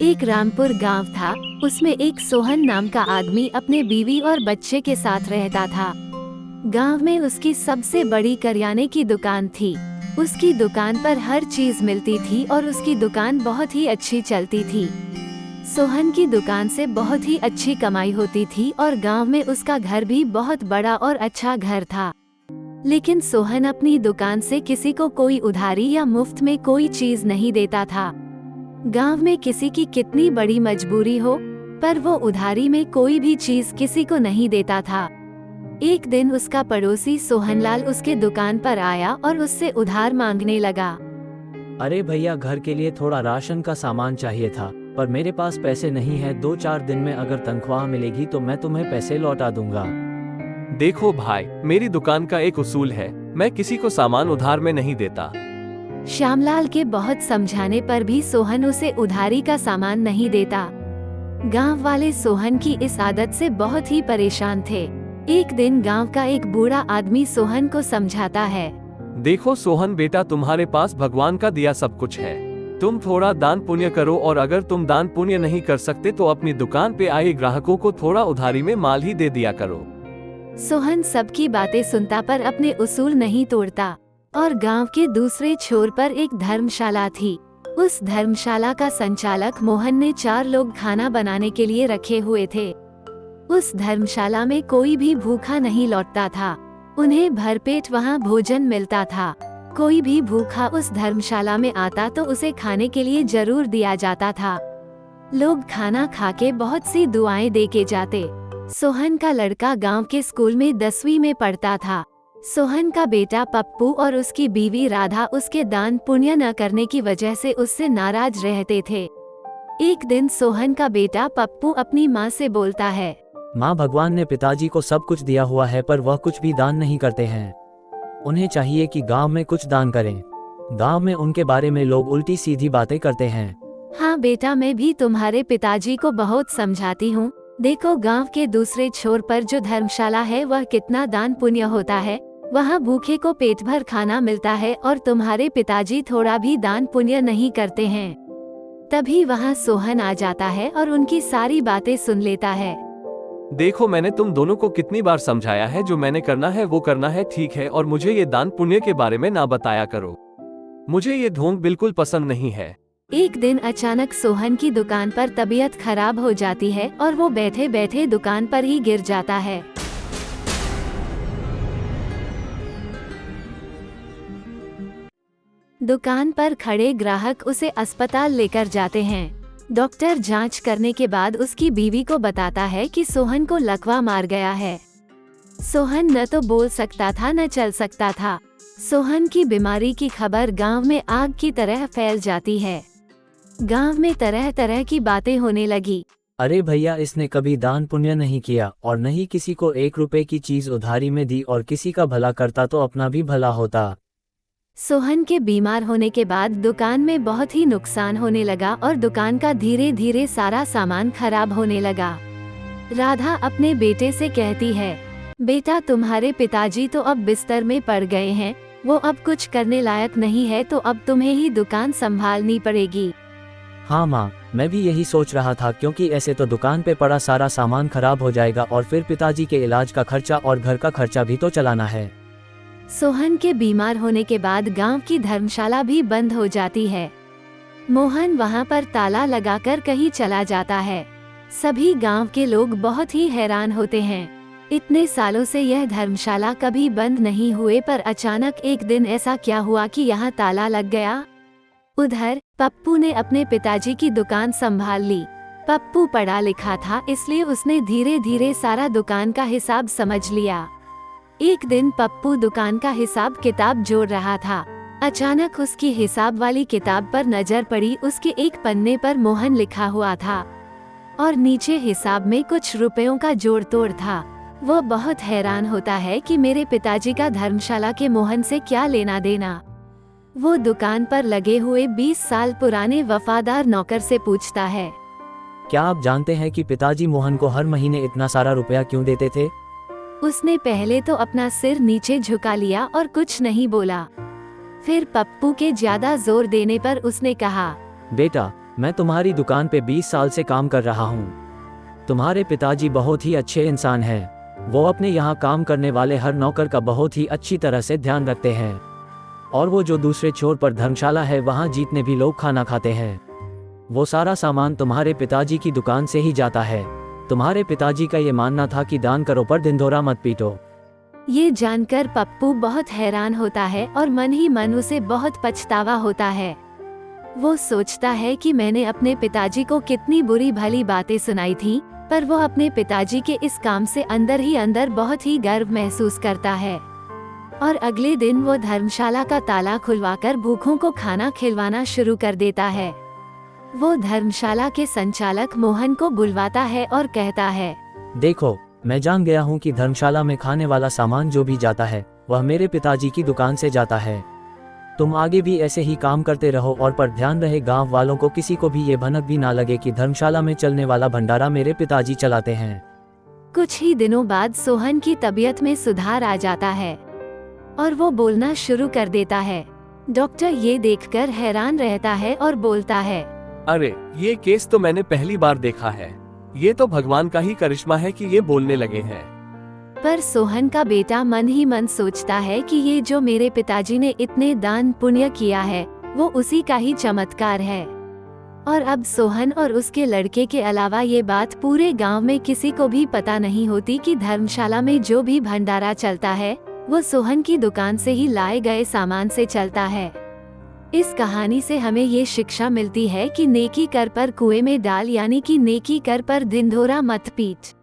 एक रामपुर गांव था। उसमें एक सोहन नाम का आदमी अपने बीवी और बच्चे के साथ रहता था। गांव में उसकी सबसे बड़ी करियाने की दुकान थी। उसकी दुकान पर हर चीज मिलती थी और उसकी दुकान बहुत ही अच्छी चलती थी। सोहन की दुकान से बहुत ही अच्छी कमाई होती थी और गांव में उसका घर भी बहुत बड़ा और अच्छा घर था। लेकिन सोहन अपनी दुकान से किसी को कोई उधारी या मुफ्त में कोई चीज नहीं देता था। गांव में किसी की कितनी बड़ी मजबूरी हो, पर वो उधारी में कोई भी चीज किसी को नहीं देता था। एक दिन उसका पड़ोसी सोहनलाल उसके दुकान पर आया और उससे उधार मांगने लगा। अरे भैया, घर के लिए थोड़ा राशन का सामान चाहिए था, पर मेरे पास पैसे नहीं है। 2-4 दिन में अगर तनख्वाह मिलेगी तो मैं तुम्हें पैसे लौटा दूंगा। देखो भाई, मेरी दुकान का एक उसूल है, मैं किसी को सामान उधार में नहीं देता। श्यामलाल के बहुत समझाने पर भी सोहन उसे उधारी का सामान नहीं देता। गांव वाले सोहन की इस आदत से बहुत ही परेशान थे। एक दिन गांव का एक बूढ़ा आदमी सोहन को समझाता है। देखो सोहन बेटा, तुम्हारे पास भगवान का दिया सब कुछ है। तुम थोड़ा दान पुण्य करो, और अगर तुम दान पुण्य नहीं कर सकते तो अपनी दुकान पे आए ग्राहकों को थोड़ा उधारी में माल ही दे दिया करो। सोहन सबकी बातें सुनता पर अपने उसूल नहीं तोड़ता। और गांव के दूसरे छोर पर एक धर्मशाला थी। उस धर्मशाला का संचालक मोहन ने 4 लोग खाना बनाने के लिए रखे हुए थे। उस धर्मशाला में कोई भी भूखा नहीं लौटता था। उन्हें भरपेट वहां भोजन मिलता था। कोई भी भूखा उस धर्मशाला में आता तो उसे खाने के लिए जरूर दिया जाता था। लोग खाना खा के बहुत सी दुआएं दे के जाते। सोहन का लड़का गांव के स्कूल में 10वीं में पढ़ता था। सोहन का बेटा पप्पू और उसकी बीवी राधा उसके दान पुण्य न करने की वजह से उससे नाराज रहते थे। एक दिन सोहन का बेटा पप्पू अपनी माँ से बोलता है, माँ, भगवान ने पिताजी को सब कुछ दिया हुआ है, पर वह कुछ भी दान नहीं करते हैं। उन्हें चाहिए कि गांव में कुछ दान करें। गांव में उनके बारे में लोग उल्टी सीधी बातें करते हैं। हाँ बेटा, मैं भी तुम्हारे पिताजी को बहुत समझाती हूँ। देखो, गांव के दूसरे छोर पर जो धर्मशाला है वह कितना दान पुण्य होता है। वहाँ भूखे को पेट भर खाना मिलता है और तुम्हारे पिताजी थोड़ा भी दान पुण्य नहीं करते हैं। तभी वहाँ सोहन आ जाता है और उनकी सारी बातें सुन लेता है। देखो, मैंने तुम दोनों को कितनी बार समझाया है, जो मैंने करना है वो करना है, ठीक है, और मुझे ये दान पुण्य के बारे में ना बताया करो। मुझे ये ढोंग बिल्कुल पसंद नहीं है। एक दिन अचानक सोहन की दुकान पर तबीयत खराब हो जाती है और वो बैठे बैठे दुकान पर ही गिर जाता है। दुकान पर खड़े ग्राहक उसे अस्पताल लेकर जाते हैं। डॉक्टर जांच करने के बाद उसकी बीवी को बताता है कि सोहन को लकवा मार गया है। सोहन न तो बोल सकता था न चल सकता था। सोहन की बीमारी की खबर गांव में आग की तरह फैल जाती है। गांव में तरह तरह की बातें होने लगी। अरे भैया, इसने कभी दान पुण्य नहीं किया और न ही किसी को 1 रुपए की चीज उधारी में दी, और किसी का भला करता तो अपना भी भला होता। सोहन के बीमार होने के बाद दुकान में बहुत ही नुकसान होने लगा और दुकान का धीरे धीरे सारा सामान खराब होने लगा। राधा अपने बेटे से कहती है, बेटा, तुम्हारे पिताजी तो अब बिस्तर में पड़ गए हैं। वो अब कुछ करने लायक नहीं है, तो अब तुम्हें ही दुकान संभालनी पड़ेगी। हाँ माँ, मैं भी यही सोच रहा था, क्योंकि ऐसे तो दुकान पे पड़ा सारा सामान खराब हो जाएगा और फिर पिताजी के इलाज का खर्चा और घर का खर्चा भी तो चलाना है। सोहन के बीमार होने के बाद गांव की धर्मशाला भी बंद हो जाती है। मोहन वहां पर ताला लगाकर कहीं चला जाता है। सभी गांव के लोग बहुत ही हैरान होते हैं। इतने सालों से यह धर्मशाला कभी बंद नहीं हुए, पर अचानक एक दिन ऐसा क्या हुआ कि यहाँ ताला लग गया। उधर पप्पू ने अपने पिताजी की दुकान संभाल ली। पप्पू पढ़ा लिखा था, इसलिए उसने धीरे धीरे सारा दुकान का हिसाब समझ लिया। एक दिन पप्पू दुकान का हिसाब किताब जोड़ रहा था। अचानक उसकी हिसाब वाली किताब पर नजर पड़ी। उसके एक पन्ने पर मोहन लिखा हुआ था और नीचे हिसाब में कुछ रुपयों का जोड़ तोड़ था। वो बहुत हैरान होता है कि मेरे पिताजी का धर्मशाला के मोहन से क्या लेना देना। वो दुकान पर लगे हुए 20 साल पुराने वफादार नौकर से पूछता है, क्या आप जानते हैं कि पिताजी मोहन को हर महीने इतना सारा रुपया क्यों देते थे? उसने पहले तो अपना सिर नीचे झुका लिया और कुछ नहीं बोला। फिर पप्पू के ज्यादा जोर देने पर उसने कहा, बेटा, मैं तुम्हारी दुकान पे 20 साल से काम कर रहा हूँ। तुम्हारे पिताजी बहुत ही अच्छे इंसान हैं। वो अपने यहाँ काम करने वाले हर नौकर का बहुत ही अच्छी तरह से ध्यान रखते हैं। और वो जो दूसरे छोर पर धर्मशाला है वहाँ जितने भी लोग खाना खाते हैं, वो सारा सामान तुम्हारे पिताजी की दुकान से ही जाता है। तुम्हारे पिताजी का ये मानना था कि दान करो पर दिनदौरा मत पीटो। ये जानकर पप्पू बहुत हैरान होता है और मन ही मन उसे बहुत पछतावा होता है। वो सोचता है कि मैंने अपने पिताजी को कितनी बुरी भली बातें सुनाई थी, पर वो अपने पिताजी के इस काम से अंदर ही अंदर बहुत ही गर्व महसूस करता है। और अगले दिन वो धर्मशाला का ताला खुलवाकर भूखों को खाना खिलवाना शुरू कर देता है। वो धर्मशाला के संचालक मोहन को बुलवाता है और कहता है, देखो, मैं जान गया हूँ कि धर्मशाला में खाने वाला सामान जो भी जाता है वह मेरे पिताजी की दुकान से जाता है। तुम आगे भी ऐसे ही काम करते रहो और पर ध्यान रहे गांव वालों को किसी को भी ये भनक भी ना लगे कि धर्मशाला में चलने वाला भंडारा मेरे पिताजी चलाते हैं। कुछ ही दिनों बाद सोहन की तबीयत में सुधार आ जाता है और वो बोलना शुरू कर देता है। डॉक्टर ये देखकर हैरान रहता है और बोलता है, अरे ये केस तो मैंने पहली बार देखा है। ये तो भगवान का ही करिश्मा है कि ये बोलने लगे हैं। पर सोहन का बेटा मन ही मन सोचता है कि ये जो मेरे पिताजी ने इतने दान पुण्य किया है वो उसी का ही चमत्कार है। और अब सोहन और उसके लड़के के अलावा ये बात पूरे गांव में किसी को भी पता नहीं होती कि धर्मशाला में जो भी भंडारा चलता है वो सोहन की दुकान से ही लाए गए सामान से चलता है। इस कहानी से हमें ये शिक्षा मिलती है कि नेकी कर पर कुएं में डाल, यानी कि नेकी कर पर दिनदौरा मत पीट।